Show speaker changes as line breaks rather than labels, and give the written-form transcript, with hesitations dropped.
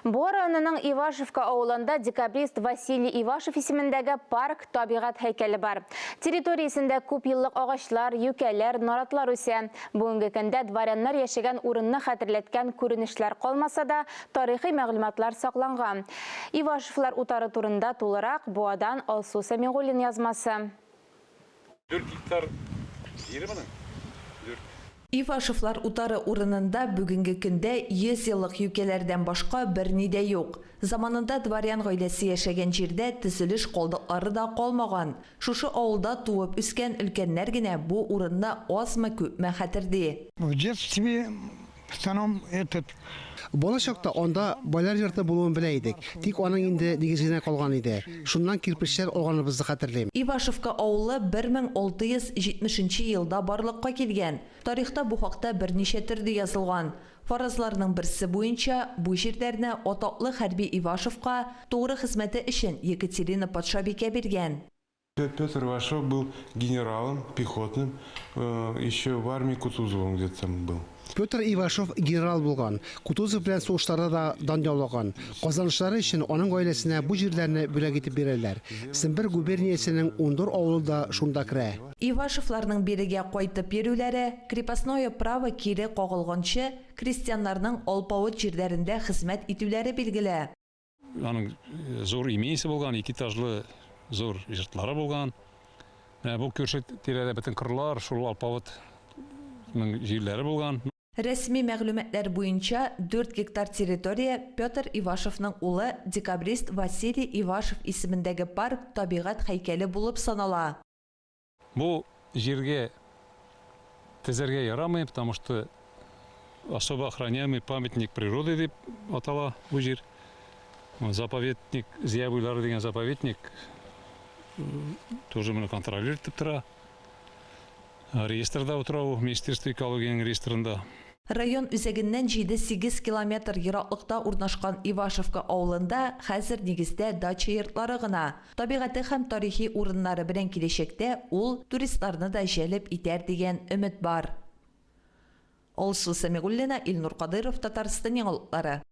Бу районының Ивашевка ауылында декабрист Василий Ивашев исемендәге парк табигать һәйкәле бар. Территориясендә күп еллык агачлар, юкәләр, наратлар үсә. Бүгенге көндә дворяннар яшәгән урынны хәтерләткән күренешләр калмаса да, тарихи мәгълүматлар сакланган. Ивашевлар утары турында тулырак Буадан Алсу Сәмигуллин язмасы.
4 гектар жері менен.
Ивашевлар утары урынында бүгінгі көндә 100 еллык юкәләрдән башка берни дә юк. Заманында дворян гаиләсе яшәгән җирдә төзелеш калдыклары да калмаган. Шушы авылда туып үскән өлкәннәр генә бу урынны азмы-күпме хәтерли.
В детстве
Болашакта анда байлар йорты булуын белә идек. Тик аның инде нигезенә калган иде. Шуннан кирпечләр алганыбызны хәтерлим.
Ивашевка авылы 1670 елда барлыкка килгән. Тарихта бу хакта берничә төрдә язылган. Фаразларның берсе буенча бу җирләрне атаклы хәрби Ивашевка тугры хезмәте өчен Екатерина патшабикә биргән.
Петр Ивашев был генералом, пехотным, еще в армии Кутузова где-то там был.
Петр Ивашев генерал булган. Кутузов белән сугышларда да дан яулаган. Казанышлары өчен аның гаиләсенә бу җирләрне бүләк итеп бирәләр. Сембер губерниясенең Ундур авылы да шунда керә.
Ивашевларның бирегә кайтып йөрүләре крепостное право кире кагылганчы крестьяннарның алпавыт җирләрендә хезмәт итүләре билгеле.
Аның зур имейсе булган, 2 этажлы зур йортлары булган. Бу күрше тирәдә бөтен кырлар, шул алпавытның җирләре булган.
Рәсми мәгълүматлар буенча 4 гектар территория Петр Ивашевның улы декабрист Василий Ивашев исемендәге парк табигать һәйкәле булып санала.
Бу җиргә тезергә ярамый, потому что особо охраняемый памятник природы дип атала бу җир. Заповедник, Зия буйлары дигән заповедник тоже моны контролировать итеп тора. Реестрда утыра ул, Министерство экологияның реестрында.
Район үзәгеннән 7-8 километр ераклыкта урнашкан Ивашевка авылында хәзер нигездә дача йортлары гына. Табигате һәм тарихи урыннары белән киләчәктә ул туристларны да җәлеп итәр дигән өмет бар. Алсу Сәмигуллина, Илнур Кадыров, Татарстан яңалыклары.